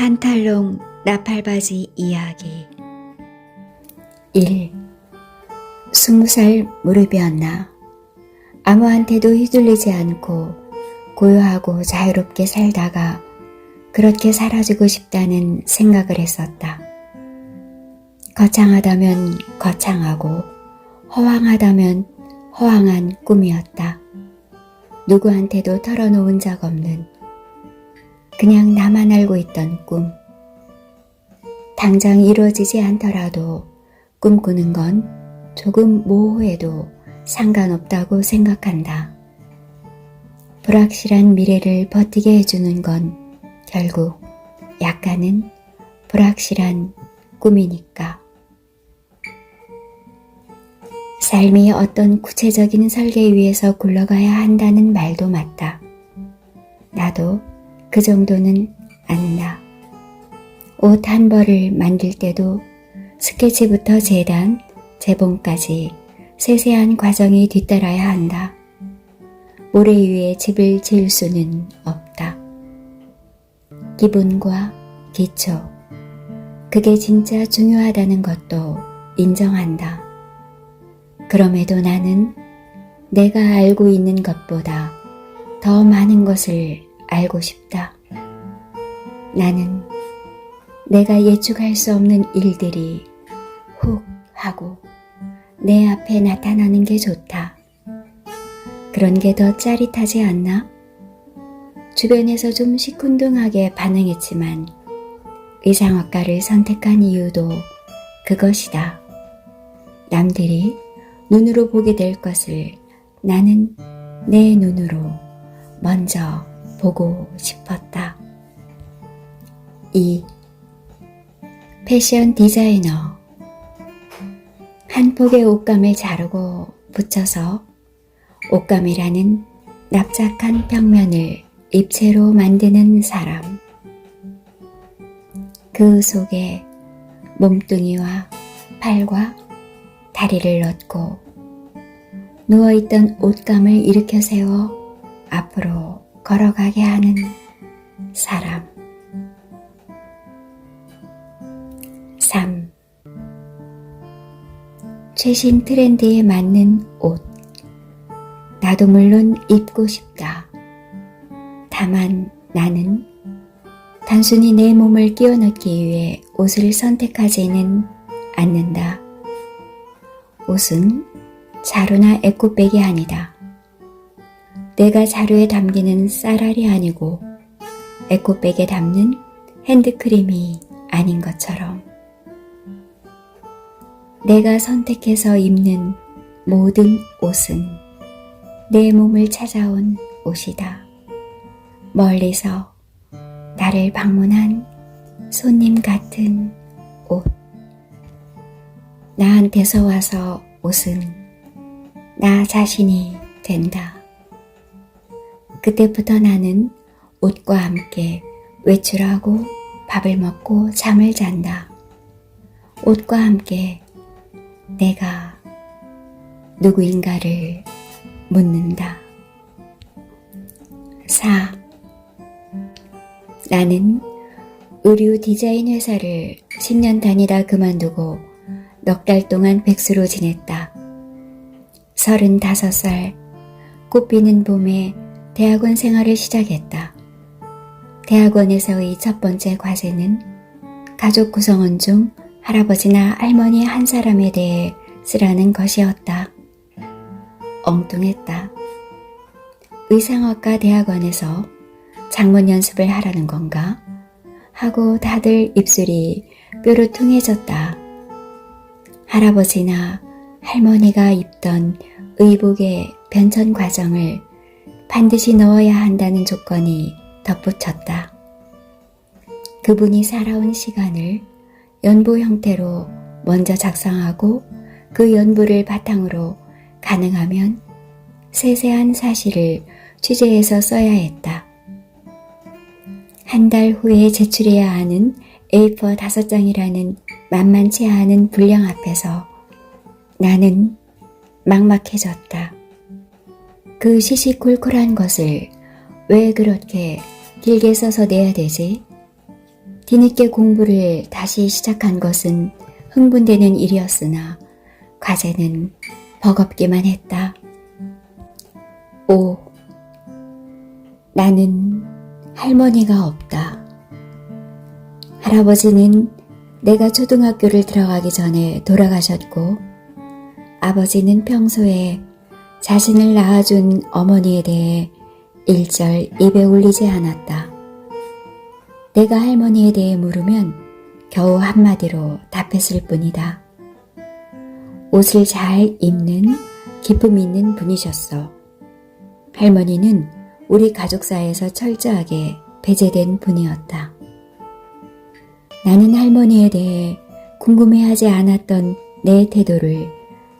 판탈롱 나팔바지 이야기 1. 20살 무렵이었나. 아무한테도 휘둘리지 않고 고요하고 자유롭게 살다가 그렇게 사라지고 싶다는 생각을 했었다. 거창하다면 거창하고 허황하다면 허황한 꿈이었다. 누구한테도 털어놓은 적 없는 그냥 나만 알고 있던 꿈. 당장 이루어지지 않더라도 꿈꾸는 건 조금 모호해도 상관없다고 생각한다. 불확실한 미래를 버티게 해주는 건 결국 약간은 불확실한 꿈이니까. 삶이 어떤 구체적인 설계 위에서 굴러가야 한다는 말도 맞다. 나도 그 정도는 안다. 옷 한 벌을 만들 때도 스케치부터 재단, 재봉까지 세세한 과정이 뒤따라야 한다. 모래 위에 집을 지을 수는 없다. 기본과 기초, 그게 진짜 중요하다는 것도 인정한다. 그럼에도 나는 내가 알고 있는 것보다 더 많은 것을 알고 싶다. 나는 내가 예측할 수 없는 일들이 훅 하고 내 앞에 나타나는 게 좋다. 그런 게 더 짜릿하지 않나? 주변에서 좀 시큰둥하게 반응했지만 의상학과를 선택한 이유도 그것이다. 남들이 눈으로 보게 될 것을 나는 내 눈으로 먼저 보고 싶었다. 2. 패션 디자이너. 한 폭의 옷감을 자르고 붙여서 옷감이라는 납작한 벽면을 입체로 만드는 사람. 그 속에 몸뚱이와 팔과 다리를 넣고 누워있던 옷감을 일으켜 세워 앞으로 걸어가게 하는 사람. 3. 최신 트렌드에 맞는 옷. 나도 물론 입고 싶다. 다만 나는 단순히 내 몸을 끼워 넣기 위해 옷을 선택하지는 않는다. 옷은 자루나 에코백이 아니다. 내가 자루에 담기는 쌀알이 아니고 에코백에 담는 핸드크림이 아닌 것처럼 내가 선택해서 입는 모든 옷은 내 몸을 찾아온 옷이다. 멀리서 나를 방문한 손님 같은 옷. 나한테서 와서 옷은 나 자신이 된다. 그때부터 나는 옷과 함께 외출하고 밥을 먹고 잠을 잔다. 옷과 함께 내가 누구인가를 묻는다. 4. 나는 의류 디자인 회사를 10년 다니다 그만두고 넉 달 동안 백수로 지냈다. 35살 꽃피는 봄에 대학원 생활을 시작했다. 대학원에서의 첫 번째 과제는 가족 구성원 중 할아버지나 할머니 한 사람에 대해 쓰라는 것이었다. 엉뚱했다. 의상학과 대학원에서 장문 연습을 하라는 건가? 하고 다들 입술이 뾰루퉁해졌다. 할아버지나 할머니가 입던 의복의 변천 과정을 반드시 넣어야 한다는 조건이 덧붙였다. 그분이 살아온 시간을 연보 형태로 먼저 작성하고 그 연보를 바탕으로 가능하면 세세한 사실을 취재해서 써야 했다. 한 달 후에 제출해야 하는 A4 5장이라는 만만치 않은 분량 앞에서 나는 막막해졌다. 그 시시콜콜한 것을 왜 그렇게 길게 써서 내야 되지? 뒤늦게 공부를 다시 시작한 것은 흥분되는 일이었으나 과제는 버겁기만 했다. 5. 나는 할머니가 없다. 할아버지는 내가 초등학교를 들어가기 전에 돌아가셨고, 아버지는 평소에 자신을 낳아준 어머니에 대해 일절 입에 올리지 않았다. 내가 할머니에 대해 물으면 겨우 한마디로 답했을 뿐이다. 옷을 잘 입는 기품 있는 분이셨어. 할머니는 우리 가족사에서 철저하게 배제된 분이었다. 나는 할머니에 대해 궁금해하지 않았던 내 태도를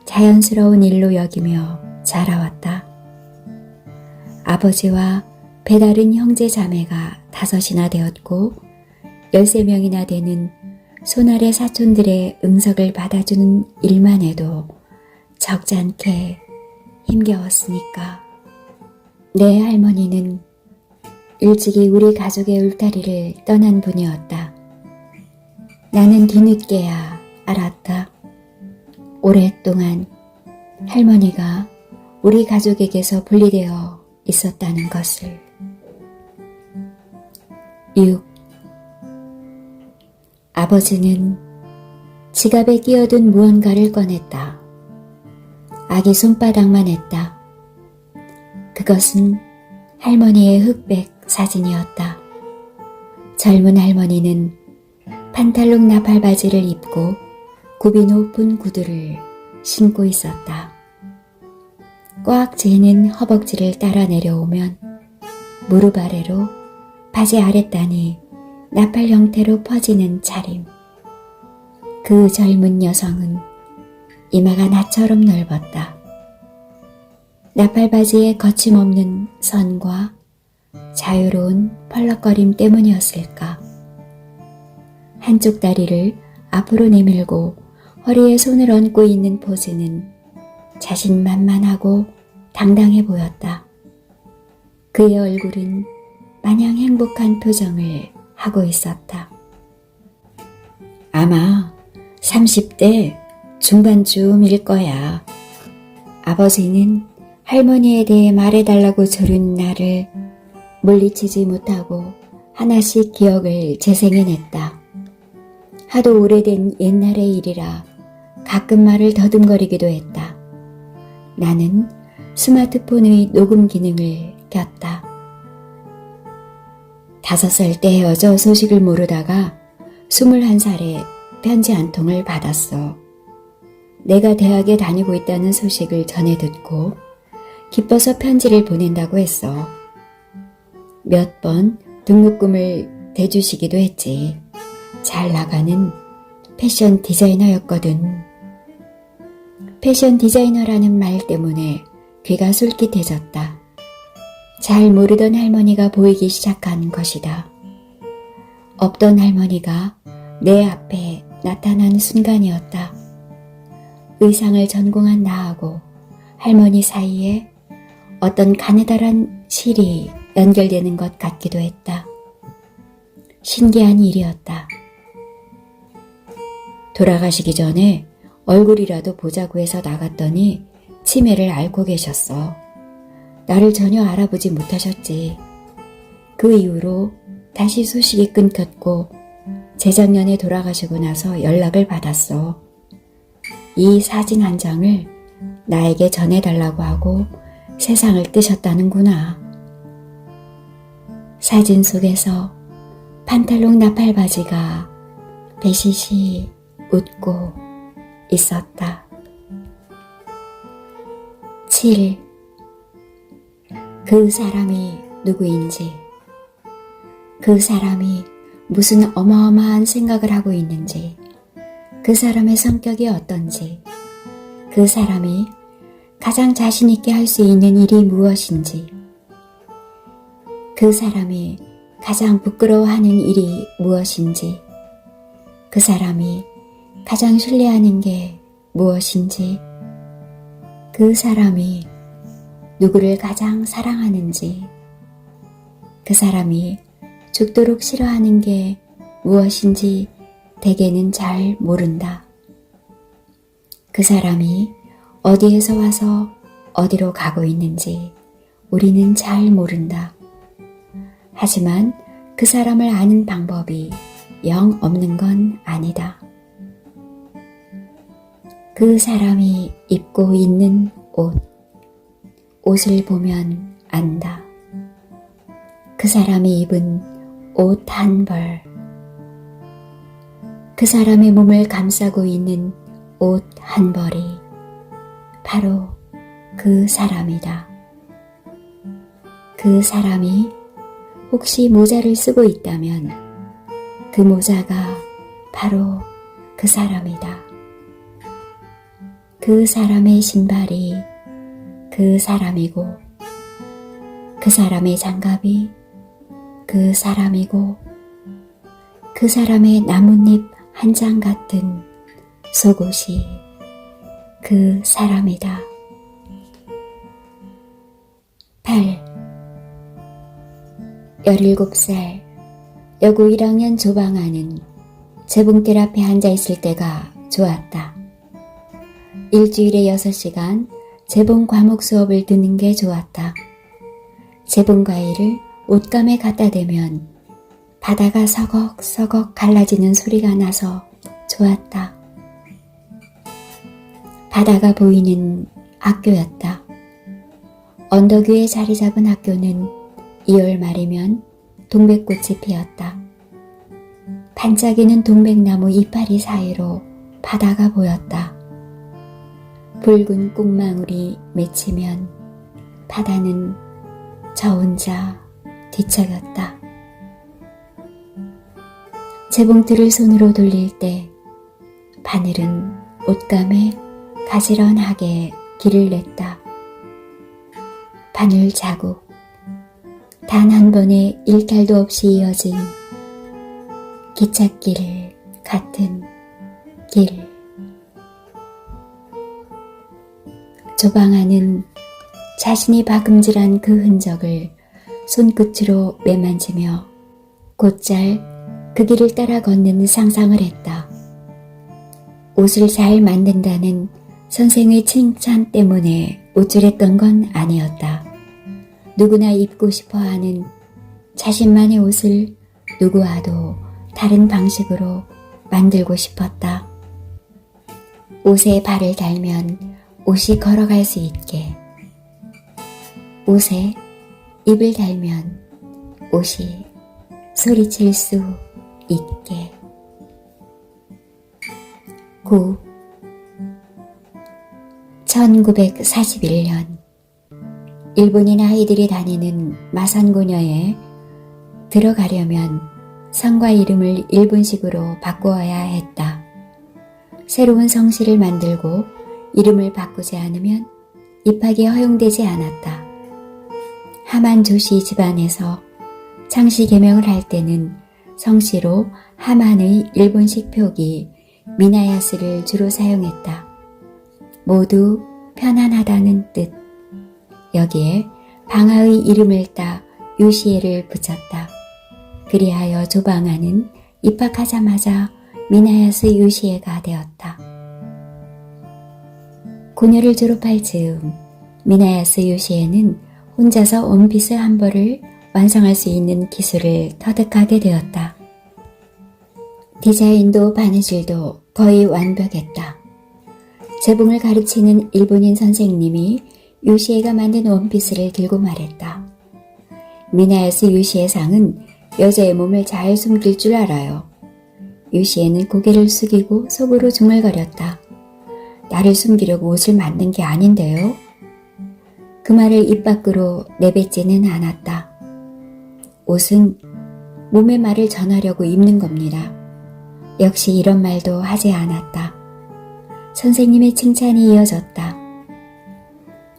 자연스러운 일로 여기며 자라왔다. 아버지와 배다른 형제 자매가 5이나 되었고 13명이나 되는 손아래 사촌들의 응석을 받아주는 일만 해도 적지 않게 힘겨웠으니까. 내 할머니는 일찍이 우리 가족의 울타리를 떠난 분이었다. 나는 뒤늦게야 알았다. 오랫동안 할머니가 우리 가족에게서 분리되어 있었다는 것을. 6. 아버지는 지갑에 끼어든 무언가를 꺼냈다. 아기 손바닥만 했다. 그것은 할머니의 흑백 사진이었다. 젊은 할머니는 판탈록 나팔바지를 입고 굽이 높은 구두를 신고 있었다. 꽉 재는 허벅지를 따라 내려오면 무릎 아래로 바지 아랫단이 나팔 형태로 퍼지는 차림. 그 젊은 여성은 이마가 나처럼 넓었다. 나팔바지의 거침없는 선과 자유로운 펄럭거림 때문이었을까. 한쪽 다리를 앞으로 내밀고 허리에 손을 얹고 있는 포즈는 자신만만하고 당당해 보였다. 그의 얼굴은 마냥 행복한 표정을 하고 있었다. 아마 30대 중반쯤일 거야. 아버지는 할머니에 대해 말해달라고 조른 나를 물리치지 못하고 하나씩 기억을 재생해냈다. 하도 오래된 옛날의 일이라 가끔 말을 더듬거리기도 했다. 나는 스마트폰의 녹음 기능을 켰다. 5살 때 헤어져 소식을 모르다가 21살에 편지 한 통을 받았어. 내가 대학에 다니고 있다는 소식을 전해 듣고 기뻐서 편지를 보낸다고 했어. 몇 번 등록금을 대주시기도 했지. 잘 나가는 패션 디자이너였거든. 패션 디자이너라는 말 때문에 귀가 솔깃해졌다. 잘 모르던 할머니가 보이기 시작한 것이다. 없던 할머니가 내 앞에 나타난 순간이었다. 의상을 전공한 나하고 할머니 사이에 어떤 가느다란 실이 연결되는 것 같기도 했다. 신기한 일이었다. 돌아가시기 전에 얼굴이라도 보자고 해서 나갔더니 치매를 앓고 계셨어. 나를 전혀 알아보지 못하셨지. 그 이후로 다시 소식이 끊겼고 재작년에 돌아가시고 나서 연락을 받았어. 이 사진 한 장을 나에게 전해달라고 하고 세상을 뜨셨다는구나. 사진 속에서 판탈록 나팔바지가 배시시 웃고 있었다. 7. 그 사람이 누구인지, 그 사람이 무슨 어마어마한 생각을 하고 있는지, 그 사람의 성격이 어떤지, 그 사람이 가장 자신 있게 할 수 있는 일이 무엇인지, 그 사람이 가장 부끄러워하는 일이 무엇인지, 그 사람이 가장 신뢰하는 게 무엇인지, 그 사람이 누구를 가장 사랑하는지, 그 사람이 죽도록 싫어하는 게 무엇인지 대개는 잘 모른다. 그 사람이 어디에서 와서 어디로 가고 있는지 우리는 잘 모른다. 하지만 그 사람을 아는 방법이 영 없는 건 아니다. 그 사람이 입고 있는 옷을 보면 안다. 그 사람이 입은 옷 한 벌, 그 사람의 몸을 감싸고 있는 옷 한 벌이 바로 그 사람이다. 그 사람이 혹시 모자를 쓰고 있다면 그 모자가 바로 그 사람이다. 그 사람의 신발이 그 사람이고, 그 사람의 장갑이 그 사람이고, 그 사람의 나뭇잎 한 장 같은 속옷이 그 사람이다. 8. 17살 여고 1학년 조방아는 재봉틀 앞에 앉아있을 때가 좋았다. 일주일에 6시간 재봉 과목 수업을 듣는 게 좋았다. 재봉 과일을 옷감에 갖다 대면 바다가 서걱서걱 갈라지는 소리가 나서 좋았다. 바다가 보이는 학교였다. 언덕 위에 자리 잡은 학교는 2월 말이면 동백꽃이 피었다. 반짝이는 동백나무 이파리 사이로 바다가 보였다. 붉은 꽃망울이 맺히면 바다는 저 혼자 뒤척였다. 재봉틀을 손으로 돌릴 때 바늘은 옷감에 가지런하게 길을 냈다. 바늘 자국, 단 한 번의 일탈도 없이 이어진 기찻길 같은 길. 조방아는 자신이 박음질한 그 흔적을 손끝으로 매만지며 곧잘 그 길을 따라 걷는 상상을 했다. 옷을 잘 만든다는 선생의 칭찬 때문에 우쭐했던 건 아니었다. 누구나 입고 싶어하는 자신만의 옷을 누구와도 다른 방식으로 만들고 싶었다. 옷에 발을 달면 옷이 걸어갈 수 있게, 옷에 입을 달면 옷이 소리칠 수 있게. 9. 1941년 일본인 아이들이 다니는 마산고녀에 들어가려면 성과 이름을 일본식으로 바꾸어야 했다. 새로운 성씨를 만들고 이름을 바꾸지 않으면 입학이 허용되지 않았다. 하만 조씨 집안에서 창씨 개명을 할 때는 성씨로 하만의 일본식 표기 미나야스를 주로 사용했다. 모두 편안하다는 뜻. 여기에 방아의 이름을 따 유시에를 붙였다. 그리하여 조방아는 입학하자마자 미나야스 유시에가 되었다. 고녀를 졸업할 즈음 미나야스 유시에는 혼자서 원피스 한 벌을 완성할 수 있는 기술을 터득하게 되었다. 디자인도 바느질도 거의 완벽했다. 재봉을 가르치는 일본인 선생님이 유시에가 만든 원피스를 들고 말했다. 미나야스 유시에 상은 여자의 몸을 잘 숨길 줄 알아요. 유시에는 고개를 숙이고 속으로 중얼거렸다. 나를 숨기려고 옷을 만든 게 아닌데요. 그 말을 입 밖으로 내뱉지는 않았다. 옷은 몸의 말을 전하려고 입는 겁니다. 역시 이런 말도 하지 않았다. 선생님의 칭찬이 이어졌다.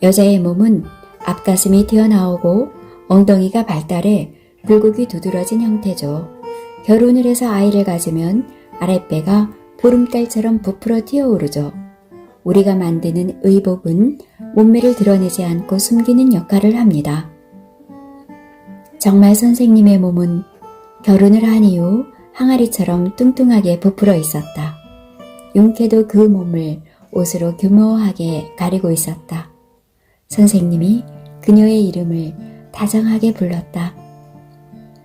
여자의 몸은 앞가슴이 튀어나오고 엉덩이가 발달해 굴곡이 두드러진 형태죠. 결혼을 해서 아이를 가지면 아랫배가 보름달처럼 부풀어 튀어오르죠. 우리가 만드는 의복은 몸매를 드러내지 않고 숨기는 역할을 합니다. 정말 선생님의 몸은 결혼을 한 이후 항아리처럼 뚱뚱하게 부풀어 있었다. 용케도 그 몸을 옷으로 교묘하게 가리고 있었다. 선생님이 그녀의 이름을 다정하게 불렀다.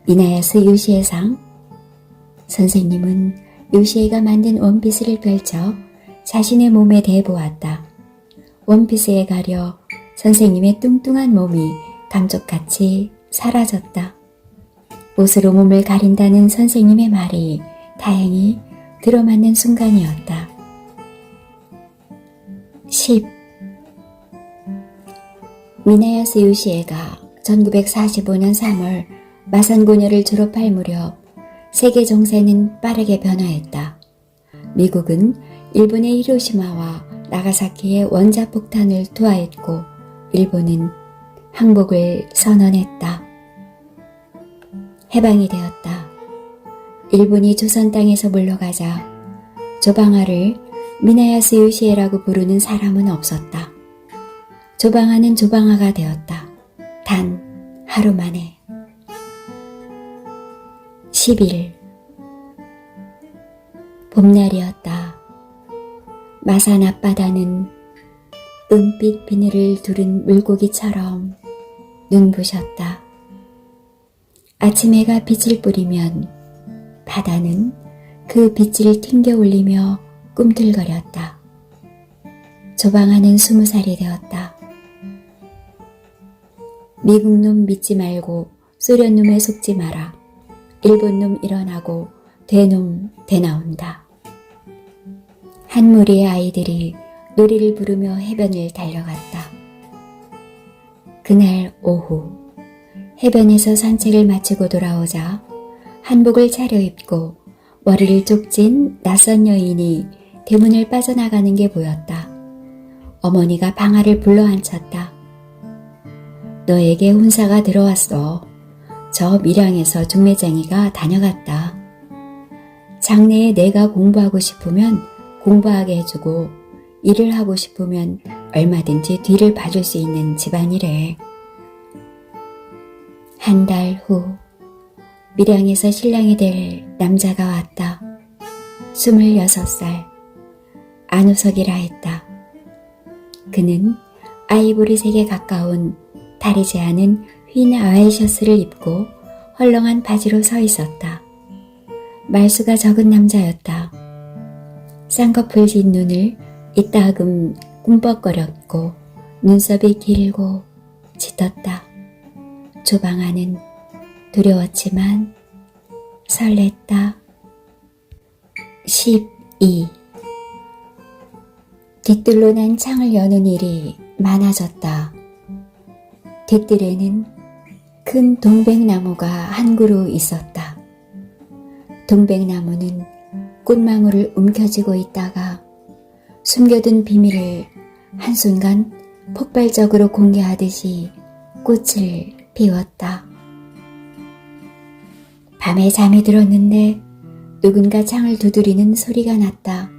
미나야스 요시에상. 선생님은 요시에가 만든 원피스를 펼쳐 자신의 몸에 대보았다. 원피스에 가려 선생님의 뚱뚱한 몸이 감쪽같이 사라졌다. 옷으로 몸을 가린다는 선생님의 말이 다행히 들어맞는 순간이었다. 10. 미나야스 요시에가 1945년 3월 마산고녀를 졸업할 무렵 세계 정세는 빠르게 변화했다. 미국은 일본의 히로시마와 나가사키에 원자폭탄을 투하했고 일본은 항복을 선언했다. 해방이 되었다. 일본이 조선 땅에서 물러가자 조방아를 미나야스 요시에라고 부르는 사람은 없었다. 조방아는 조방아가 되었다. 단 하루 만에. 10일 봄날이었다. 마산 앞바다는 은빛 비늘을 두른 물고기처럼 눈부셨다. 아침 해가 빛을 뿌리면 바다는 그 빛을 튕겨 올리며 꿈틀거렸다. 조방아는 20살이 되었다. 미국놈 믿지 말고 소련놈에 속지 마라. 일본놈 일어나고 대놈 대나온다. 한 무리의 아이들이 노래를 부르며 해변을 달려갔다. 그날 오후 해변에서 산책을 마치고 돌아오자 한복을 차려입고 머리를 쪽진 낯선 여인이 대문을 빠져나가는 게 보였다. 어머니가 방아를 불러앉혔다. 너에게 혼사가 들어왔어. 저 밀양에서 중매쟁이가 다녀갔다. 장래에 내가 공부하고 싶으면 공부하게 해주고 일을 하고 싶으면 얼마든지 뒤를 봐줄 수 있는 집안이래. 한 달 후 밀양에서 신랑이 될 남자가 왔다. 26살 안우석이라 했다. 그는 아이보리색에 가까운 다리지 않은 흰 아이셔츠를 입고 헐렁한 바지로 서 있었다. 말수가 적은 남자였다. 쌍꺼풀 진 눈을 이따금 꿈뻑거렸고 눈썹이 길고 짙었다. 조방아는 두려웠지만 설렜다. 12. 뒤뜰로 난 창을 여는 일이 많아졌다. 뒤뜰에는 큰 동백나무가 한 그루 있었다. 동백나무는 꽃망울을 움켜쥐고 있다가 숨겨둔 비밀을 한순간 폭발적으로 공개하듯이 꽃을 피웠다. 밤에 잠이 들었는데 누군가 창을 두드리는 소리가 났다.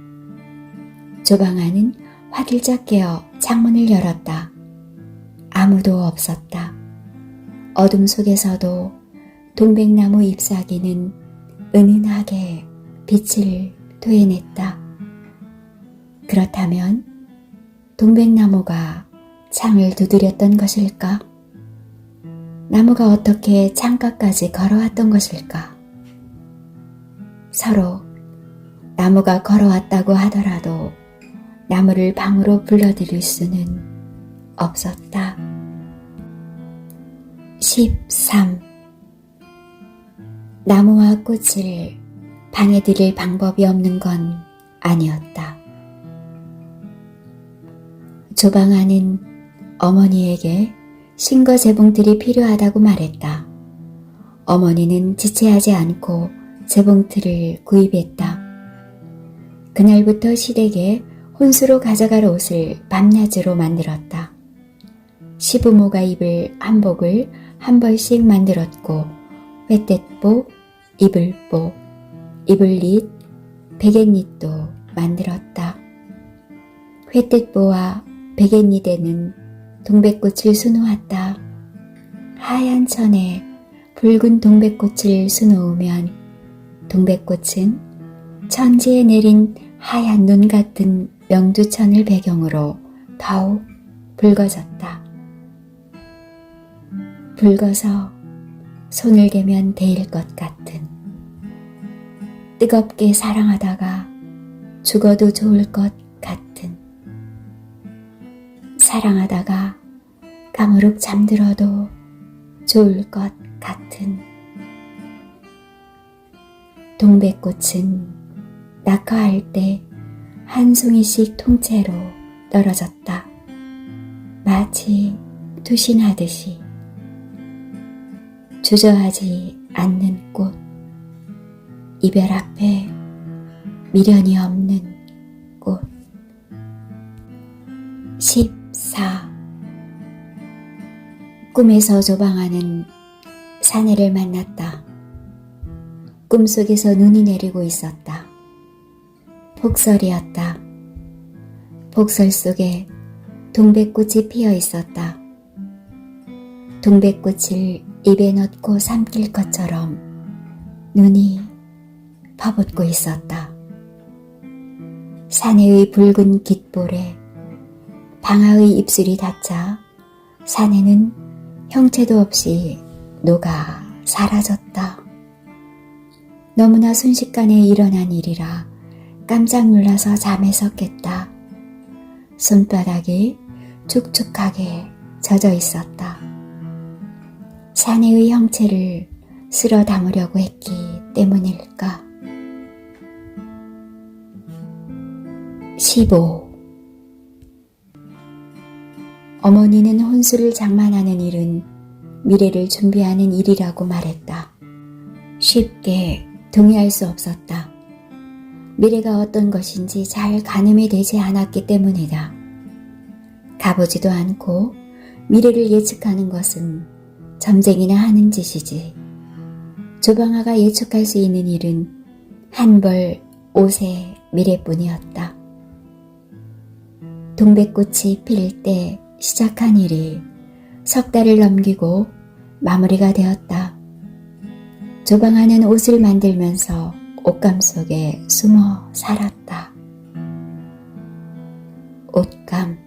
조방아는 화들짝 깨어 창문을 열었다. 아무도 없었다. 어둠 속에서도 동백나무 잎사귀는 은은하게 빛을 토해냈다. 그렇다면 동백나무가 창을 두드렸던 것일까? 나무가 어떻게 창가까지 걸어왔던 것일까? 서로 나무가 걸어왔다고 하더라도 나무를 방으로 불러들일 수는 없었다. 13. 나무와 꽃을 방에 들일 방법이 없는 건 아니었다. 조방아는 어머니에게 신거 재봉틀이 필요하다고 말했다. 어머니는 지체하지 않고 재봉틀을 구입했다. 그날부터 시댁에 혼수로 가져갈 옷을 밤낮으로 만들었다. 시부모가 입을 한복을 한 벌씩 만들었고 회떼보, 이불보, 이불릿, 베갯닛도 만들었다. 회떼보와 베갯닛에는 동백꽃을 수놓았다. 하얀 천에 붉은 동백꽃을 수놓으면 동백꽃은 천지에 내린 하얀 눈 같은 명두천을 배경으로 더욱 붉어졌다. 붉어서 손을 대면 데일 것 같은, 뜨겁게 사랑하다가 죽어도 좋을 것 같은, 사랑하다가 가무룩 잠들어도 좋을 것 같은. 동백꽃은 낙화할 때 한 송이씩 통째로 떨어졌다. 마치 투신하듯이. 주저하지 않는 꽃, 이별 앞에 미련이 없는 꽃. 14. 꿈에서 조방하는 사내를 만났다. 꿈속에서 눈이 내리고 있었다. 폭설이었다. 폭설 속에 동백꽃이 피어 있었다. 동백꽃을 입에 넣고 삼킬 것처럼 눈이 퍼붓고 있었다. 사내의 붉은 깃볼에 방아의 입술이 닿자 사내는 형체도 없이 녹아 사라졌다. 너무나 순식간에 일어난 일이라 깜짝 놀라서 잠에서 깼다. 손바닥이 축축하게 젖어 있었다. 사내의 형체를 쓸어 담으려고 했기 때문일까? 15. 어머니는 혼수를 장만하는 일은 미래를 준비하는 일이라고 말했다. 쉽게 동의할 수 없었다. 미래가 어떤 것인지 잘 가늠이 되지 않았기 때문이다. 가보지도 않고 미래를 예측하는 것은 점쟁이나 하는 짓이지. 조방아가 예측할 수 있는 일은 한 벌 옷의 미래뿐이었다. 동백꽃이 필 때 시작한 일이 석 달을 넘기고 마무리가 되었다. 조방아는 옷을 만들면서 옷감 속에 숨어 살았다. 옷감,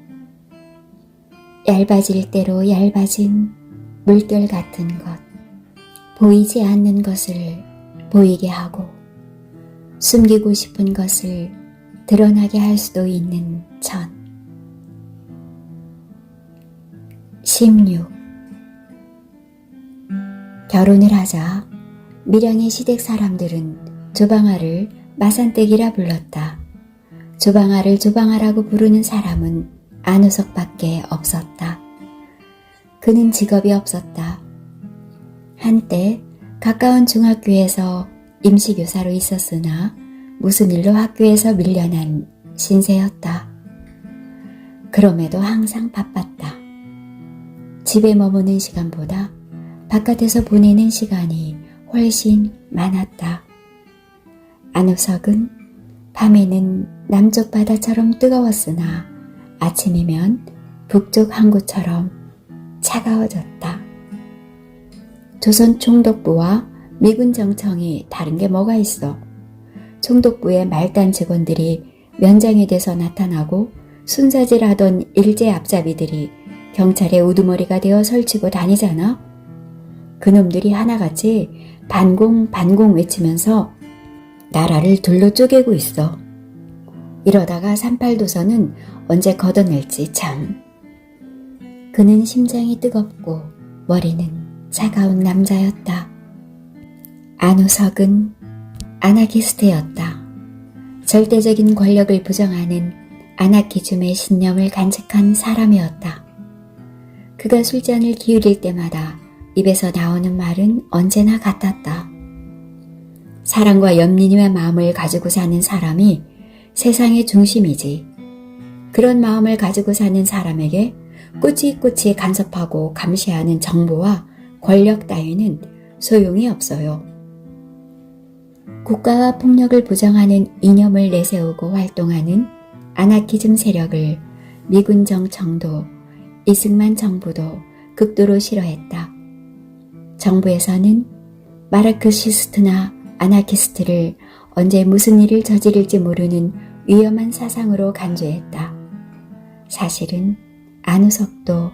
얇아질 대로 얇아진 물결 같은 것, 보이지 않는 것을 보이게 하고 숨기고 싶은 것을 드러나게 할 수도 있는 천. 16. 결혼을 하자 밀양의 시댁 사람들은 조방아를 마산댁이라 불렀다. 조방아를 조방아라고 부르는 사람은 안우석밖에 없었다. 그는 직업이 없었다. 한때 가까운 중학교에서 임시교사로 있었으나 무슨 일로 학교에서 밀려난 신세였다. 그럼에도 항상 바빴다. 집에 머무는 시간보다 바깥에서 보내는 시간이 훨씬 많았다. 안우석은 밤에는 남쪽 바다처럼 뜨거웠으나 아침이면 북쪽 항구처럼 차가워졌다. 조선 총독부와 미군 정청이 다른 게 뭐가 있어? 총독부의 말단 직원들이 면장이 돼서 나타나고 순사질하던 일제 앞잡이들이 경찰의 우두머리가 되어 설치고 다니잖아? 그놈들이 하나같이 반공 반공 외치면서 나라를 둘로 쪼개고 있어. 이러다가 38도선은 언제 걷어낼지 참. 그는 심장이 뜨겁고 머리는 차가운 남자였다. 안우석은 아나키스트였다. 절대적인 권력을 부정하는 아나키즘의 신념을 간직한 사람이었다. 그가 술잔을 기울일 때마다 입에서 나오는 말은 언제나 같았다. 사랑과 연민의 마음을 가지고 사는 사람이 세상의 중심이지. 그런 마음을 가지고 사는 사람에게 꾸치꾸치 간섭하고 감시하는 정보와 권력 따위는 소용이 없어요. 국가와 폭력을 부정하는 이념을 내세우고 활동하는 아나키즘 세력을 미군 정청도, 이승만 정부도 극도로 싫어했다. 정부에서는 마르크시스트나 아나키스트를 언제 무슨 일을 저지를지 모르는 위험한 사상으로 간주했다. 사실은 안우석도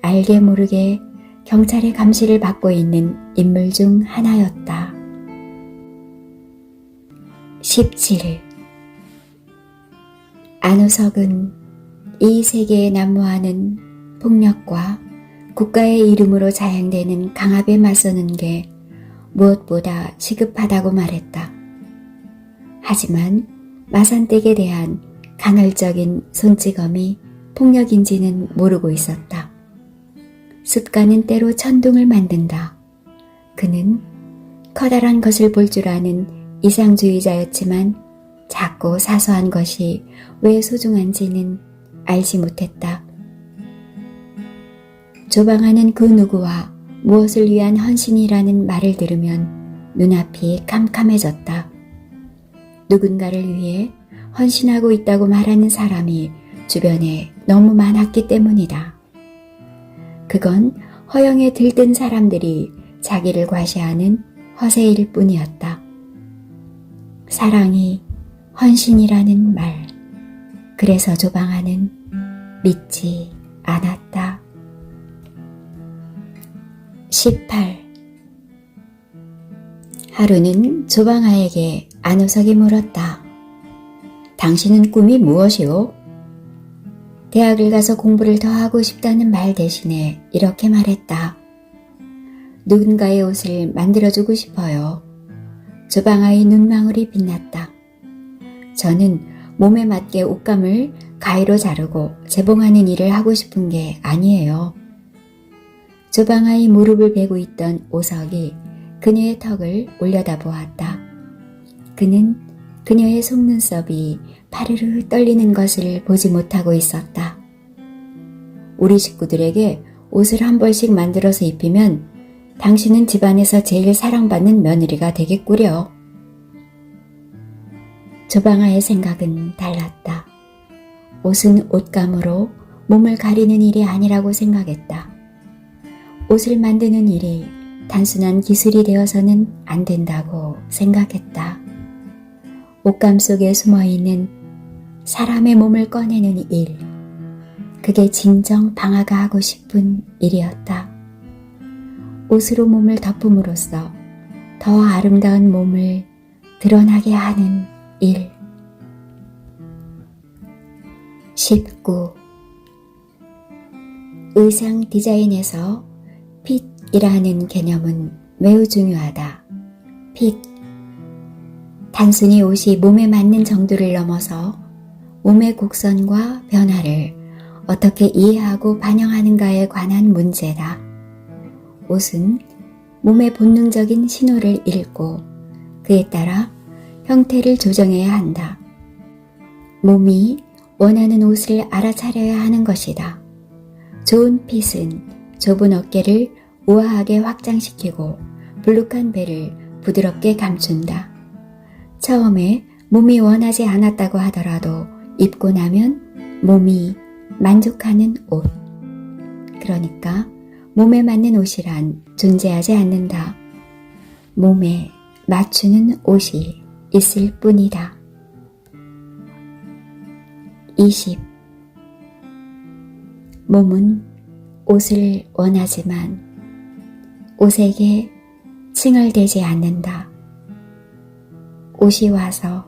알게 모르게 경찰의 감시를 받고 있는 인물 중 하나였다. 17. 안우석은 이 세계에 난무하는 폭력과 국가의 이름으로 자행되는 강압에 맞서는 게 무엇보다 시급하다고 말했다. 하지만 마산댁에 대한 간헐적인 손찌검이 폭력인지는 모르고 있었다. 습관은 때로 천둥을 만든다. 그는 커다란 것을 볼 줄 아는 이상주의자였지만 작고 사소한 것이 왜 소중한지는 알지 못했다. 조방하는 그 누구와 무엇을 위한 헌신이라는 말을 들으면 눈앞이 캄캄해졌다. 누군가를 위해 헌신하고 있다고 말하는 사람이 주변에 너무 많았기 때문이다. 그건 허영에 들뜬 사람들이 자기를 과시하는 허세일 뿐이었다. 사랑이 헌신이라는 말, 그래서 조방하는 믿지 않았다. 18. 하루는 조방아에게 안우석이 물었다. 당신은 꿈이 무엇이오? 대학을 가서 공부를 더 하고 싶다는 말 대신에 이렇게 말했다. 누군가의 옷을 만들어주고 싶어요. 조방아의 눈망울이 빛났다. 저는 몸에 맞게 옷감을 가위로 자르고 재봉하는 일을 하고 싶은 게 아니에요. 조방아의 무릎을 베고 있던 오석이 그녀의 턱을 올려다보았다. 그는 그녀의 속눈썹이 파르르 떨리는 것을 보지 못하고 있었다. 우리 식구들에게 옷을 한 벌씩 만들어서 입히면 당신은 집안에서 제일 사랑받는 며느리가 되겠구려. 조방아의 생각은 달랐다. 옷은 옷감으로 몸을 가리는 일이 아니라고 생각했다. 옷을 만드는 일이 단순한 기술이 되어서는 안 된다고 생각했다. 옷감 속에 숨어있는 사람의 몸을 꺼내는 일, 그게 진정 방아가 하고 싶은 일이었다. 옷으로 몸을 덮음으로써 더 아름다운 몸을 드러나게 하는 일. 19. 의상 디자인에서 핏이라는 개념은 매우 중요하다. 핏. 단순히 옷이 몸에 맞는 정도를 넘어서 몸의 곡선과 변화를 어떻게 이해하고 반영하는가에 관한 문제다. 옷은 몸의 본능적인 신호를 읽고 그에 따라 형태를 조정해야 한다. 몸이 원하는 옷을 알아차려야 하는 것이다. 좋은 핏은 좁은 어깨를 우아하게 확장시키고 불룩한 배를 부드럽게 감춘다. 처음에 몸이 원하지 않았다고 하더라도 입고 나면 몸이 만족하는 옷. 그러니까 몸에 맞는 옷이란 존재하지 않는다. 몸에 맞추는 옷이 있을 뿐이다. 20. 몸은 옷을 원하지만 옷에게 칭얼대지 않는다. 옷이 와서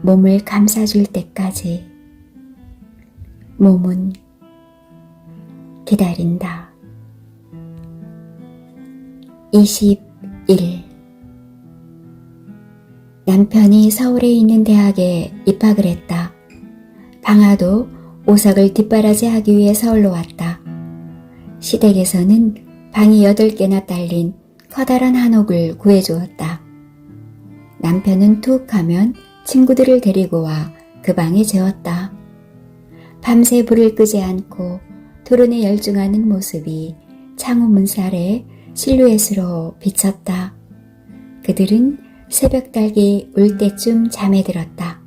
몸을 감싸줄 때까지 몸은 기다린다. 21. 남편이 서울에 있는 대학에 입학을 했다. 방아도 오석을 뒷바라지하기 위해 서울로 왔다. 시댁에서는 방이 8개나 딸린 커다란 한옥을 구해주었다. 남편은 툭 하면 친구들을 데리고 와 그 방에 재웠다. 밤새 불을 끄지 않고 토론에 열중하는 모습이 창호 문살에 실루엣으로 비쳤다. 그들은 새벽 달기 울 때쯤 잠에 들었다.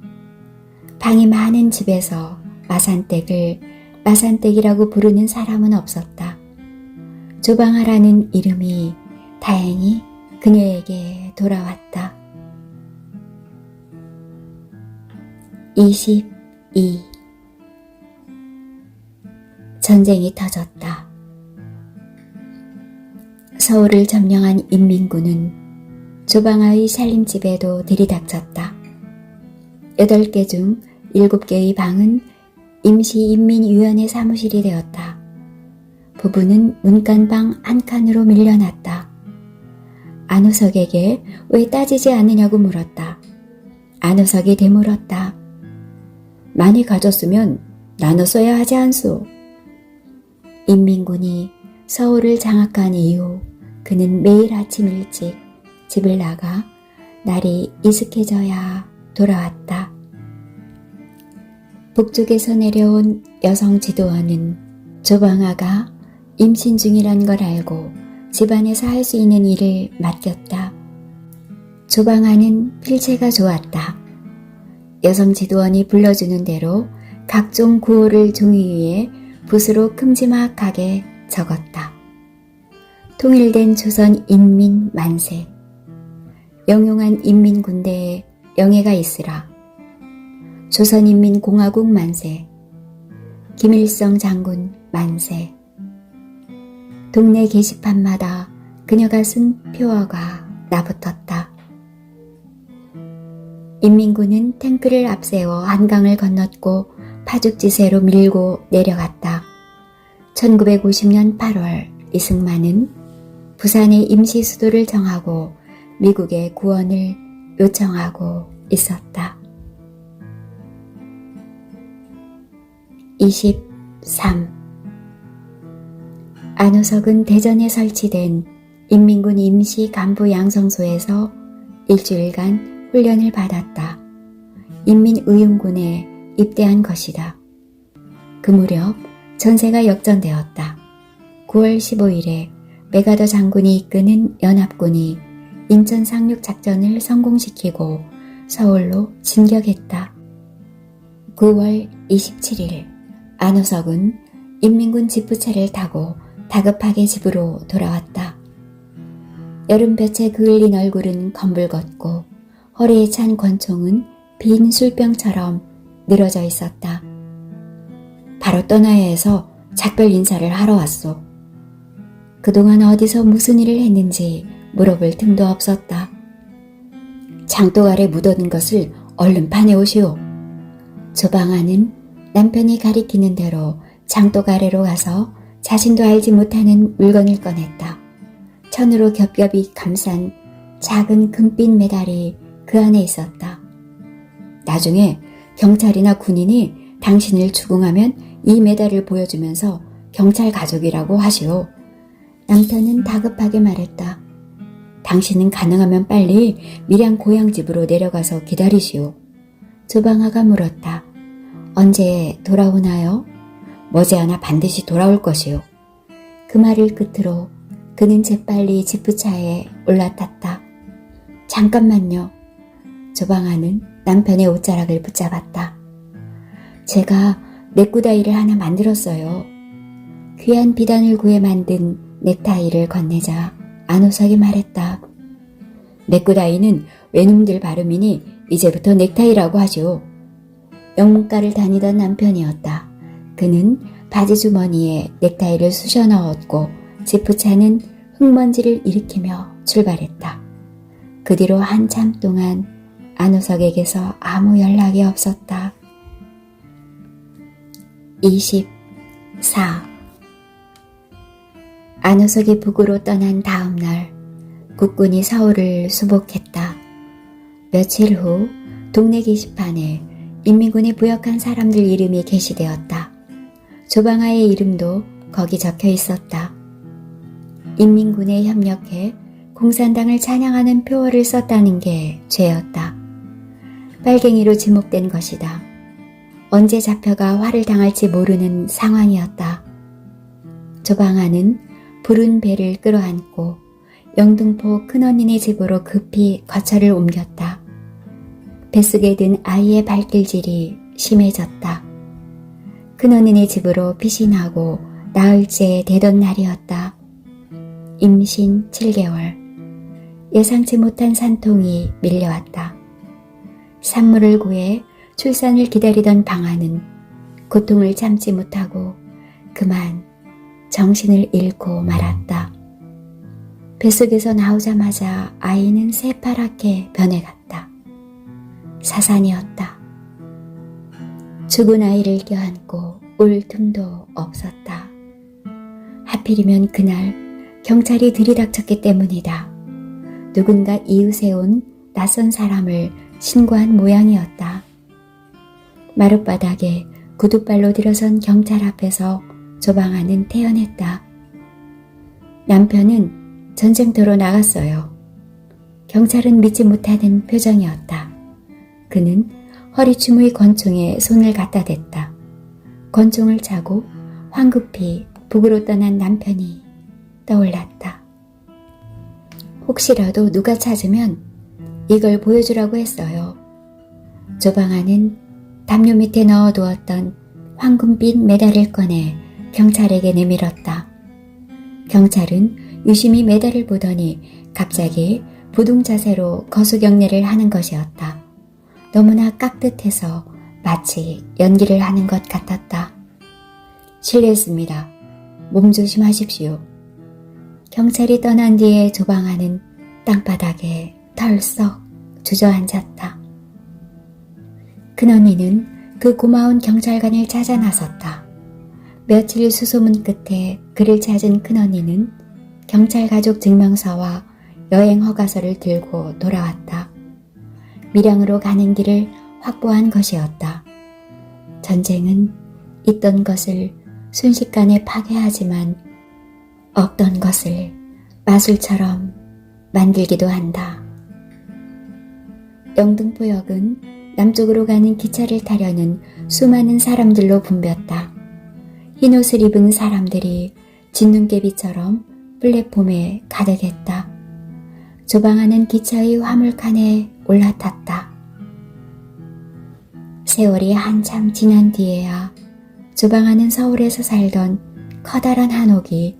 방이 많은 집에서 마산댁을 마산댁이라고 부르는 사람은 없었다. 조방아라는 이름이 다행히 그녀에게 돌아왔다. 22. 전쟁이 터졌다. 서울을 점령한 인민군은 조방아의 살림집에도 들이닥쳤다. 8개 중 7개의 방은 임시인민위원회 사무실이 되었다. 부부는 문간방 한 칸으로 밀려났다. 안우석에게 왜 따지지 않느냐고 물었다. 안우석이 되물었다. 많이 가졌으면 나눠 써야 하지 않소. 인민군이 서울을 장악한 이후 그는 매일 아침 일찍 집을 나가 날이 이슥해져야 돌아왔다. 북쪽에서 내려온 여성 지도원은 조방아가 임신 중이란 걸 알고 집안에서 할 수 있는 일을 맡겼다. 조방아는 필체가 좋았다. 여성 지도원이 불러주는 대로 각종 구호를 종이 위에 붓으로 큼지막하게 적었다. 통일된 조선 인민 만세. 영용한 인민군대에 영예가 있으라. 조선인민공화국 만세. 김일성 장군 만세. 동네 게시판마다 그녀가 쓴 표어가 나붙었다. 인민군은 탱크를 앞세워 한강을 건넜고 파죽지세로 밀고 내려갔다. 1950년 8월 이승만은 부산의 임시 수도를 정하고 미국의 구원을 요청하고 있었다. 23. 안우석은 대전에 설치된 인민군 임시 간부 양성소에서 일주일간 훈련을 받았다. 인민의용군에 입대한 것이다. 그 무렵 전세가 역전되었다. 9월 15일에 메가더 장군이 이끄는 연합군이 인천 상륙 작전을 성공시키고 서울로 진격했다. 9월 27일 안우석은 인민군 지프차를 타고 다급하게 집으로 돌아왔다. 여름볕에 그을린 얼굴은 검붉었고 허리에 찬 권총은 빈 술병처럼 늘어져 있었다. 바로 떠나야 해서 작별 인사를 하러 왔소. 그동안 어디서 무슨 일을 했는지 물어볼 틈도 없었다. 장독 아래 묻어둔 것을 얼른 파내오시오. 조방아는 남편이 가리키는 대로 장독 아래로 가서 자신도 알지 못하는 물건을 꺼냈다. 천으로 겹겹이 감싼 작은 금빛 메달이 그 안에 있었다. 나중에 경찰이나 군인이 당신을 추궁하면 이 메달을 보여주면서 경찰 가족이라고 하시오. 남편은 다급하게 말했다. 당신은 가능하면 빨리 밀양 고향집으로 내려가서 기다리시오. 조방아가 물었다. 언제 돌아오나요? 머지않아 반드시 돌아올 것이오. 그 말을 끝으로 그는 재빨리 지프차에 올라탔다. 잠깐만요. 조방아는 남편의 옷자락을 붙잡았다. 제가 넥구다이를 하나 만들었어요. 귀한 비단을 구해 만든 넥타이를 건네자 안우석이 말했다. 넥구다이는 외놈들 발음이니 이제부터 넥타이라고 하죠. 영문과를 다니던 남편이었다. 그는 바지 주머니에 넥타이를 쑤셔 넣었고 지프차는 흙먼지를 일으키며 출발했다. 그 뒤로 한참 동안 안우석에게서 아무 연락이 없었다. 24. 안우석이 북으로 떠난 다음 날 국군이 서울을 수복했다. 며칠 후 동네 게시판에 인민군이 부역한 사람들 이름이 게시되었다. 조방아의 이름도 거기 적혀 있었다. 인민군에 협력해 공산당을 찬양하는 표어를 썼다는 게 죄였다. 빨갱이로 지목된 것이다. 언제 잡혀가 화를 당할지 모르는 상황이었다. 조방아는 부른 배를 끌어안고 영등포 큰언니네 집으로 급히 거처를 옮겼다. 뱃속에 든 아이의 발길질이 심해졌다. 큰언니네 집으로 피신하고 나흘째 되던 날이었다. 임신 7개월. 예상치 못한 산통이 밀려왔다. 산물을 구해 출산을 기다리던 방아는 고통을 참지 못하고 그만 정신을 잃고 말았다. 뱃속에서 나오자마자 아이는 새파랗게 변해갔다. 사산이었다. 죽은 아이를 껴안고 울 틈도 없었다. 하필이면 그날 경찰이 들이닥쳤기 때문이다. 누군가 이웃에 온 낯선 사람을 신고한 모양이었다. 마룻바닥에 구두발로 들어선 경찰 앞에서 조방아는 태연했다. 남편은 전쟁터로 나갔어요. 경찰은 믿지 못하는 표정이었다. 그는 허리춤의 권총에 손을 갖다 댔다. 권총을 차고 황급히 북으로 떠난 남편이 떠올랐다. 혹시라도 누가 찾으면 이걸 보여주라고 했어요. 조방아는 담요 밑에 넣어두었던 황금빛 메달을 꺼내 경찰에게 내밀었다. 경찰은 유심히 메달을 보더니 갑자기 부둥 자세로 거수경례를 하는 것이었다. 너무나 깍듯해서 마치 연기를 하는 것 같았다. 실례했습니다. 몸 조심하십시오. 경찰이 떠난 뒤에 조방아는 땅바닥에 털썩 주저앉았다. 큰언니는 그 고마운 경찰관을 찾아 나섰다. 며칠 수소문 끝에 그를 찾은 큰언니는 경찰 가족 증명서와 여행 허가서를 들고 돌아왔다. 밀양으로 가는 길을 확보한 것이었다. 전쟁은 있던 것을 순식간에 파괴하지만 없던 것을 마술처럼 만들기도 한다. 영등포역은 남쪽으로 가는 기차를 타려는 수많은 사람들로 붐볐다. 흰옷을 입은 사람들이 진눈깨비처럼 플랫폼에 가득했다. 조방아는 기차의 화물칸에 올라탔다. 세월이 한참 지난 뒤에야 조방아는 서울에서 살던 커다란 한옥이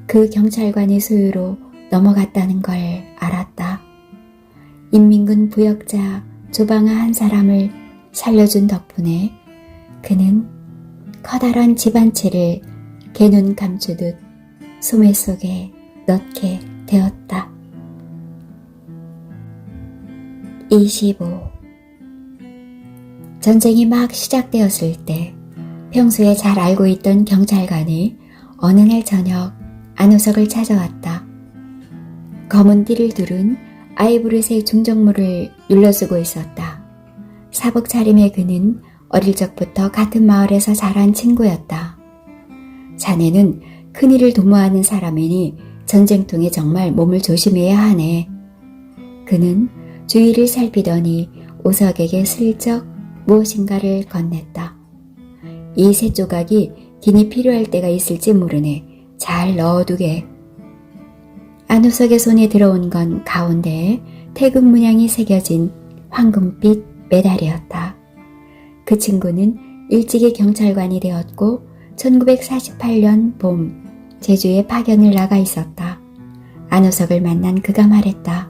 그 경찰관의 소유로 넘어갔다는 걸 알았다. 인민군 부역자 조방아 한 사람을 살려준 덕분에 그는 커다란 집 한 채를 개눈 감추듯 소매 속에 넣게 되었다. 25. 전쟁이 막 시작되었을 때 평소에 잘 알고 있던 경찰관이 어느 날 저녁 안우석을 찾아왔다. 검은 띠를 두른 아이브리색 중정모를 눌러쓰고 있었다. 사복 차림의 그는 어릴 적부터 같은 마을에서 자란 친구였다. 자네는 큰일을 도모하는 사람이니 전쟁통에 정말 몸을 조심해야 하네. 그는 주위를 살피더니 오석에게 슬쩍 무엇인가를 건넸다. 이 새 조각이 긴히 필요할 때가 있을지 모르네. 잘 넣어두게. 안우석의 손에 들어온 건 가운데에 태극 문양이 새겨진 황금빛 메달이었다. 그 친구는 일찍이 경찰관이 되었고 1948년 봄 제주에 파견을 나가 있었다. 안우석을 만난 그가 말했다.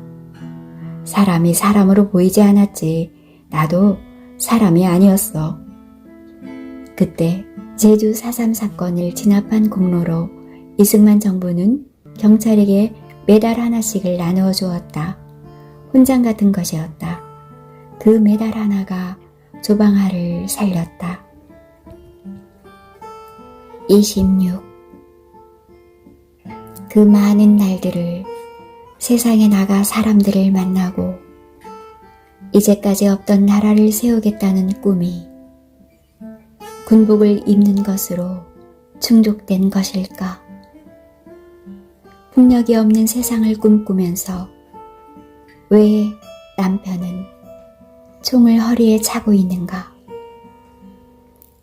사람이 사람으로 보이지 않았지. 나도 사람이 아니었어. 그때 제주 4.3 사건을 진압한 공로로 이승만 정부는 경찰에게 메달 하나씩을 나누어 주었다. 훈장 같은 것이었다. 그 메달 하나가 조방아를 살렸다. 26. 그 많은 날들을 세상에 나가 사람들을 만나고 이제까지 없던 나라를 세우겠다는 꿈이 군복을 입는 것으로 충족된 것일까? 폭력이 없는 세상을 꿈꾸면서 왜 남편은 총을 허리에 차고 있는가?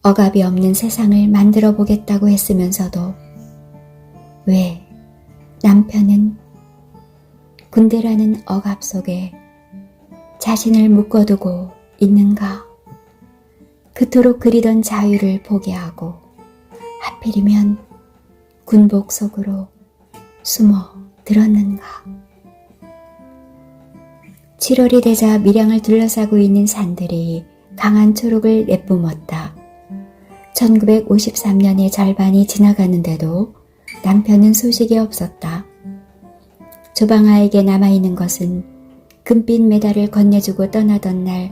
억압이 없는 세상을 만들어 보겠다고 했으면서도 왜 남편은 군대라는 억압 속에 자신을 묶어두고 있는가? 그토록 그리던 자유를 포기하고 하필이면 군복 속으로 숨어 들었는가? 7월이 되자 밀양을 둘러싸고 있는 산들이 강한 초록을 내뿜었다. 1953년의 절반이 지나가는데도 남편은 소식이 없었다. 조방아에게 남아있는 것은 금빛 메달을 건네주고 떠나던 날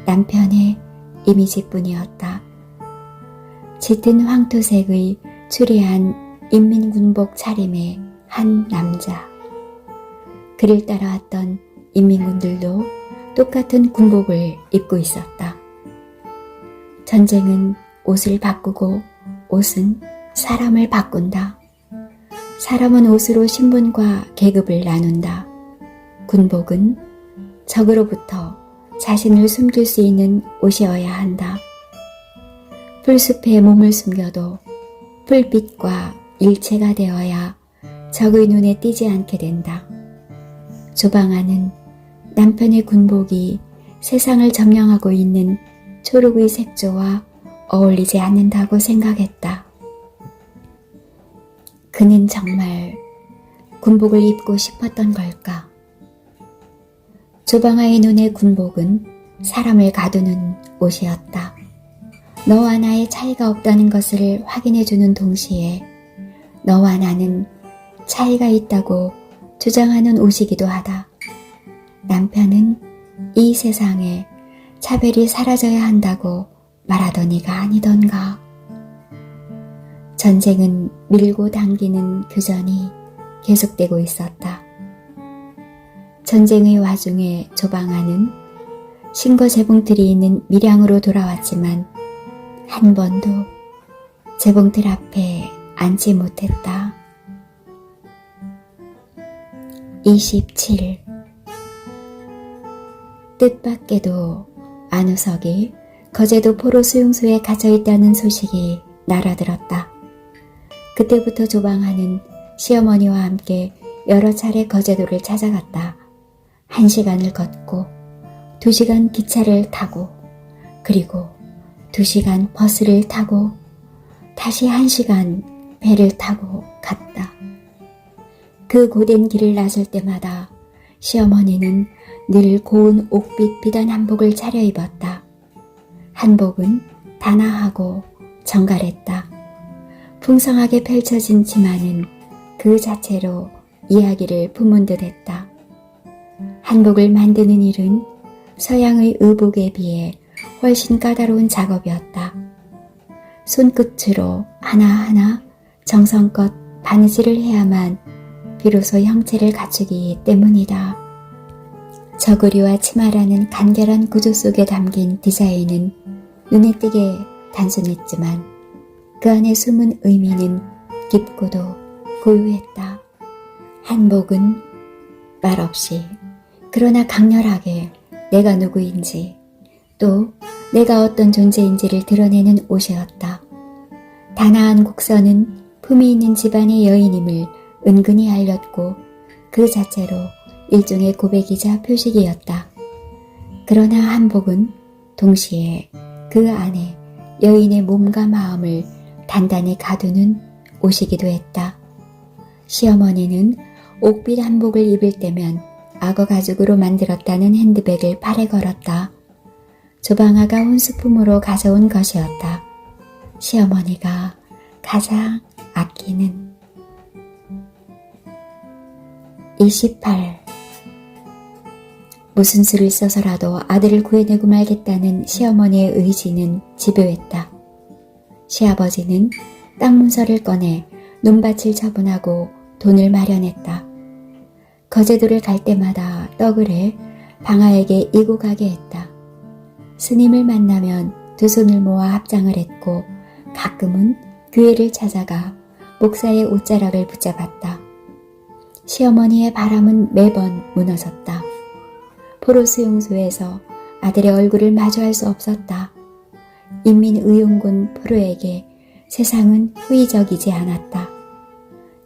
남편의 이미지뿐이었다. 짙은 황토색의 추리한 인민군복 차림의 한 남자. 그를 따라왔던 인민군들도 똑같은 군복을 입고 있었다. 전쟁은 옷을 바꾸고 옷은 사람을 바꾼다. 사람은 옷으로 신분과 계급을 나눈다. 군복은 적으로부터 자신을 숨길 수 있는 옷이어야 한다. 풀숲에 몸을 숨겨도 풀빛과 일체가 되어야 적의 눈에 띄지 않게 된다. 조방아는 남편의 군복이 세상을 점령하고 있는 초록의 색조와 어울리지 않는다고 생각했다. 그는 정말 군복을 입고 싶었던 걸까? 조방아의 눈에 군복은 사람을 가두는 옷이었다. 너와 나의 차이가 없다는 것을 확인해주는 동시에 너와 나는 차이가 있다고 주장하는 옷이기도 하다. 남편은 이 세상에 차별이 사라져야 한다고 말하던 이가 아니던가. 전쟁은 밀고 당기는 교전이 계속되고 있었다. 전쟁의 와중에 조방아는 신거 재봉틀이 있는 밀양으로 돌아왔지만 한 번도 재봉틀 앞에 앉지 못했다. 27. 뜻밖에도 안우석이 거제도 포로 수용소에 갇혀있다는 소식이 날아들었다. 그때부터 조방아는 시어머니와 함께 여러 차례 거제도를 찾아갔다. 1시간을 걷고 2시간 기차를 타고 그리고 2시간 버스를 타고 다시 1시간 배를 타고 갔다. 그 고된 길을 나설 때마다 시어머니는 늘 고운 옥빛 비단 한복을 차려입었다. 한복은 단아하고 정갈했다. 풍성하게 펼쳐진 치마는 그 자체로 이야기를 품은 듯했다. 한복을 만드는 일은 서양의 의복에 비해 훨씬 까다로운 작업이었다. 손끝으로 하나하나 정성껏 바느질을 해야만 비로소 형체를 갖추기 때문이다. 저고리와 치마라는 간결한 구조 속에 담긴 디자인은 눈에 띄게 단순했지만 그 안에 숨은 의미는 깊고도 고유했다. 한복은 말없이 그러나 강렬하게 내가 누구인지 또 내가 어떤 존재인지를 드러내는 옷이었다. 단아한 곡선은 품이 있는 집안의 여인임을 은근히 알렸고 그 자체로 일종의 고백이자 표식이었다. 그러나 한복은 동시에 그 안에 여인의 몸과 마음을 단단히 가두는 옷이기도 했다. 시어머니는 옥빛 한복을 입을 때면 악어 가죽으로 만들었다는 핸드백을 팔에 걸었다. 조방아가 혼수품으로 가져온 것이었다. 시어머니가 가장 아끼는. 28. 무슨 수를 써서라도 아들을 구해내고 말겠다는 시어머니의 의지는 집요했다. 시아버지는 땅 문서를 꺼내 논밭을 처분하고 돈을 마련했다. 거제도를 갈 때마다 떡을 해 방아에게 이고 가게 했다. 스님을 만나면 두 손을 모아 합장을 했고 가끔은 교회를 찾아가 목사의 옷자락을 붙잡았다. 시어머니의 바람은 매번 무너졌다. 포로 수용소에서 아들의 얼굴을 마주할 수 없었다. 인민의용군 포로에게 세상은 후의적이지 않았다.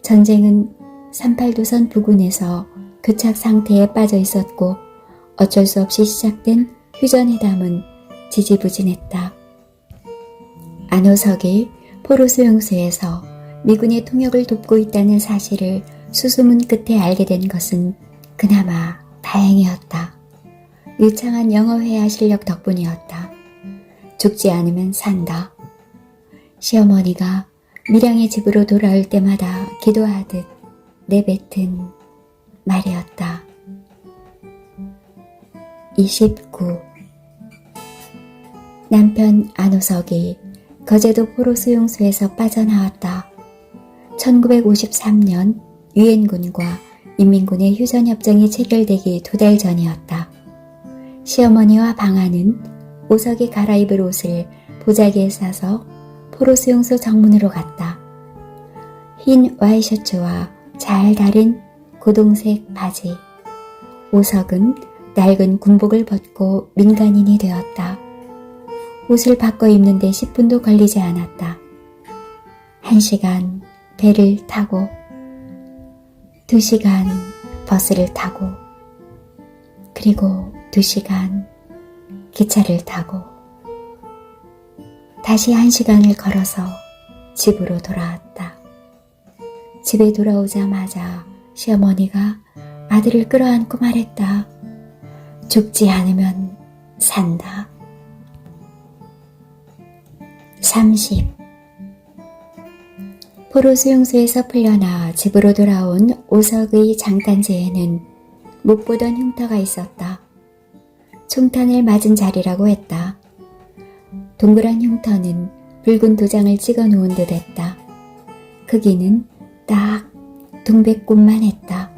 전쟁은 38도선 부근에서 교착 상태에 빠져 있었고 어쩔 수 없이 시작된 휴전회담은 지지부진했다. 안호석이 포로 수용소에서 미군의 통역을 돕고 있다는 사실을 수소문 끝에 알게 된 것은 그나마 다행이었다. 유창한 영어 회화 실력 덕분이었다. 죽지 않으면 산다. 시어머니가 밀양의 집으로 돌아올 때마다 기도하듯 내뱉은 말이었다. 29. 남편 안호석이 거제도 포로 수용소에서 빠져나왔다. 1953년 유엔군과 인민군의 휴전협정이 체결되기 2달 전이었다. 시어머니와 방아는 오석이 갈아입을 옷을 보자기에 싸서 포로 수용소 정문으로 갔다. 흰 와이셔츠와 잘 다린 고동색 바지. 오석은 낡은 군복을 벗고 민간인이 되었다. 옷을 바꿔 입는데 10분도 걸리지 않았다. 1시간 배를 타고 2시간 버스를 타고 그리고 2시간 기차를 타고 다시 1시간을 걸어서 집으로 돌아왔다. 집에 돌아오자마자 시어머니가 아들을 끌어안고 말했다. 죽지 않으면 산다. 30. 포로 수용소에서 풀려나 집으로 돌아온 오석의 장단지에는 못 보던 흉터가 있었다. 총탄을 맞은 자리라고 했다. 동그란 흉터는 붉은 도장을 찍어 놓은 듯 했다. 크기는 딱 동백꽃만 했다.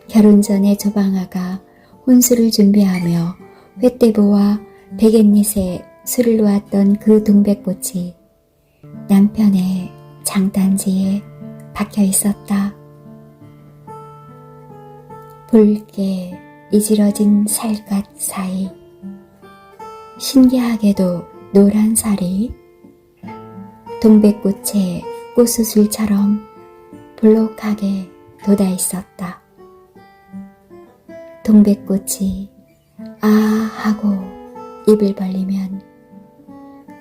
결혼 전에 조방아가 혼수를 준비하며 횟대보와 백엔릿에 술을 놓았던 그 동백꽃이 남편의 장단지에 박혀 있었다. 붉게 이지러진 살갗 사이 신기하게도 노란 살이 동백꽃의 꽃수술처럼 볼록하게 돋아 있었다. 동백꽃이 아 하고 입을 벌리면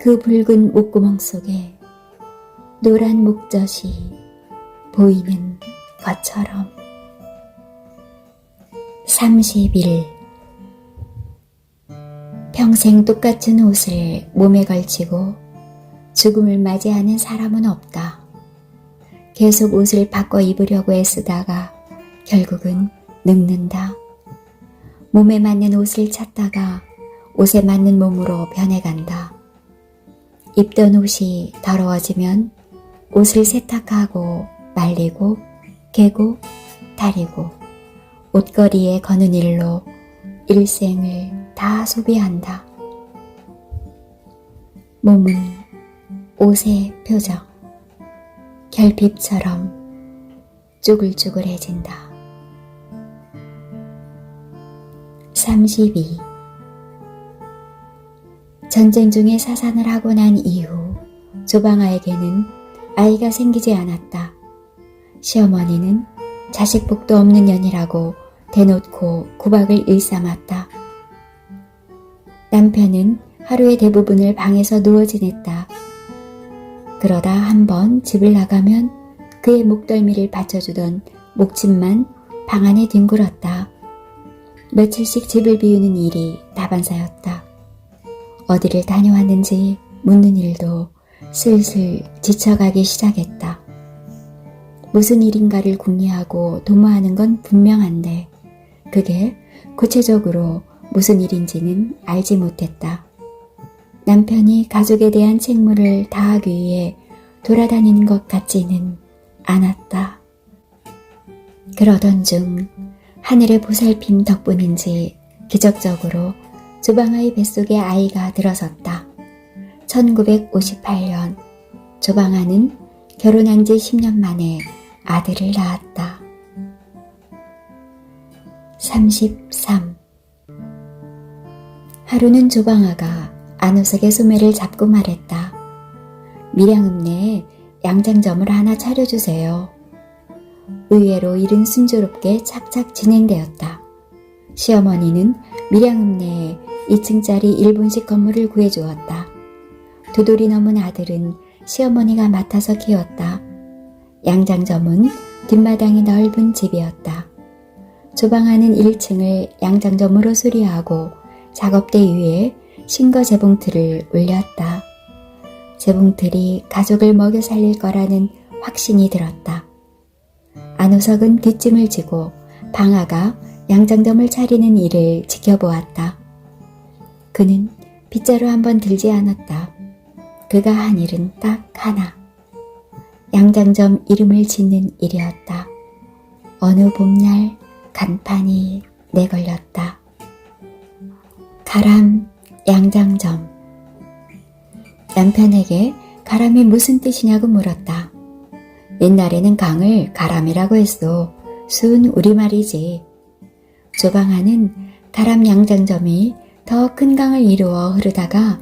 그 붉은 목구멍 속에 노란 목젖이 보이는 것처럼. 31. 평생 똑같은 옷을 몸에 걸치고 죽음을 맞이하는 사람은 없다. 계속 옷을 바꿔 입으려고 애쓰다가 결국은 늙는다. 몸에 맞는 옷을 찾다가 옷에 맞는 몸으로 변해간다. 입던 옷이 더러워지면 옷을 세탁하고 말리고 개고 다리고 옷걸이에 거는 일로 일생을 다 소비한다. 몸은 옷의 표정, 결핍처럼 쭈글쭈글해진다. 32. 전쟁 중에 사산을 하고 난 이후 조방아에게는 아이가 생기지 않았다. 시어머니는 자식복도 없는 년이라고 대놓고 구박을 일삼았다. 남편은 하루의 대부분을 방에서 누워 지냈다. 그러다 한번 집을 나가면 그의 목덜미를 받쳐주던 목침만 방 안에 뒹굴었다. 며칠씩 집을 비우는 일이 다반사였다. 어디를 다녀왔는지 묻는 일도 슬슬 지쳐가기 시작했다. 무슨 일인가를 궁리하고 도모하는 건 분명한데 그게 구체적으로 무슨 일인지는 알지 못했다. 남편이 가족에 대한 책무를 다하기 위해 돌아다니는 것 같지는 않았다. 그러던 중 하늘의 보살핌 덕분인지 기적적으로 조방아의 뱃속에 아이가 들어섰다. 1958년 조방아는 결혼한 지 10년 만에 아들을 낳았다. 33. 하루는 조방아가 안호석의 소매를 잡고 말했다. 밀양읍내에 양장점을 하나 차려주세요. 의외로 일은 순조롭게 착착 진행되었다. 시어머니는 밀양읍내에 2층짜리 일본식 건물을 구해주었다. 2돌이 넘은 아들은 시어머니가 맡아서 키웠다. 양장점은 뒷마당이 넓은 집이었다. 조방아는 1층을 양장점으로 수리하고 작업대 위에 신거 재봉틀을 올렸다. 재봉틀이 가족을 먹여 살릴 거라는 확신이 들었다. 안우석은 뒷짐을 지고 방아가 양장점을 차리는 일을 지켜보았다. 그는 빗자루 한번 들지 않았다. 그가 한 일은 딱 하나. 양장점 이름을 짓는 일이었다. 어느 봄날 간판이 내걸렸다. 가람 양장점. 남편에게 가람이 무슨 뜻이냐고 물었다. 옛날에는 강을 가람이라고 했어. 순 우리말이지. 조방 안은 가람 양장점이 더 큰 강을 이루어 흐르다가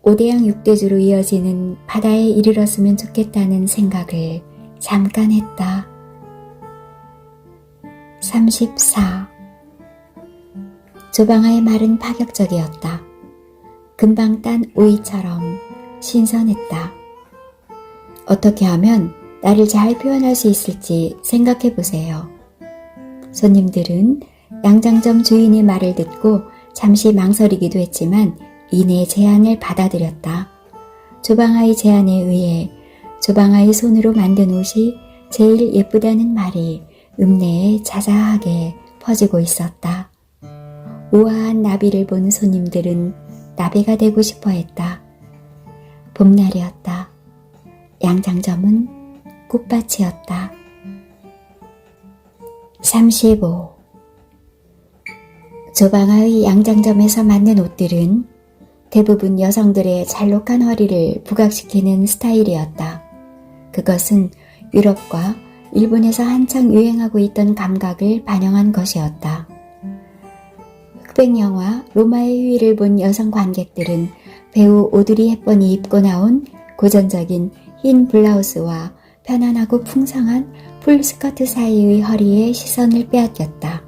5대양 6대주로 이어지는 바다에 이르렀으면 좋겠다는 생각을 잠깐 했다. 34. 조방아의 말은 파격적이었다. 금방 딴 오이처럼 신선했다. 어떻게 하면 나를 잘 표현할 수 있을지 생각해 보세요. 손님들은 양장점 주인의 말을 듣고 잠시 망설이기도 했지만 이내 제안을 받아들였다. 조방아의 제안에 의해 조방아의 손으로 만든 옷이 제일 예쁘다는 말이 읍내에 자자하게 퍼지고 있었다. 우아한 나비를 본 손님들은 나비가 되고 싶어 했다. 봄날이었다. 양장점은 꽃밭이었다. 35. 조방아의 양장점에서 만든 옷들은 대부분 여성들의 잘록한 허리를 부각시키는 스타일이었다. 그것은 유럽과 일본에서 한창 유행하고 있던 감각을 반영한 것이었다. 흑백 영화 로마의 휴일을 본 여성 관객들은 배우 오드리 헵번이 입고 나온 고전적인 흰 블라우스와 편안하고 풍성한 풀 스커트 사이의 허리에 시선을 빼앗겼다.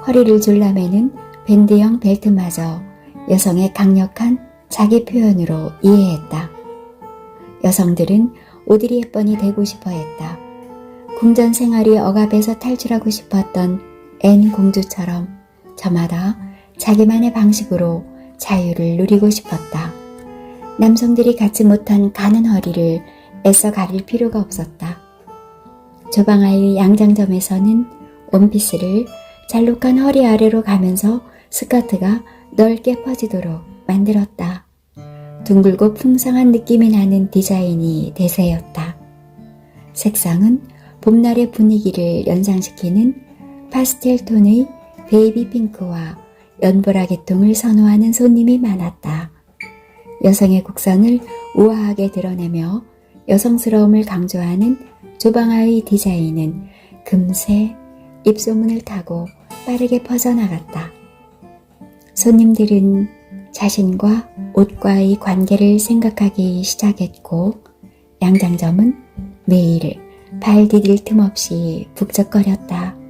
허리를 줄라매는 밴드형 벨트마저 여성의 강력한 자기 표현으로 이해했다. 여성들은 오드리 헵번이 되고 싶어 했다. 궁전 생활이 억압에서 탈출하고 싶었던 앤 공주처럼 저마다 자기만의 방식으로 자유를 누리고 싶었다. 남성들이 갖지 못한 가는 허리를 애써 가릴 필요가 없었다. 조방아의 양장점에서는 원피스를 잘록한 허리 아래로 가면서 스커트가 넓게 퍼지도록 만들었다. 둥글고 풍성한 느낌이 나는 디자인이 대세였다. 색상은 봄날의 분위기를 연상시키는 파스텔 톤의 베이비 핑크와 연보라계통을 선호하는 손님이 많았다. 여성의 곡선을 우아하게 드러내며 여성스러움을 강조하는 조방아의 디자인은 금세 입소문을 타고 빠르게 퍼져나갔다. 손님들은 자신과 옷과의 관계를 생각하기 시작했고 양장점은 매일 발 디딜 틈 없이 북적거렸다.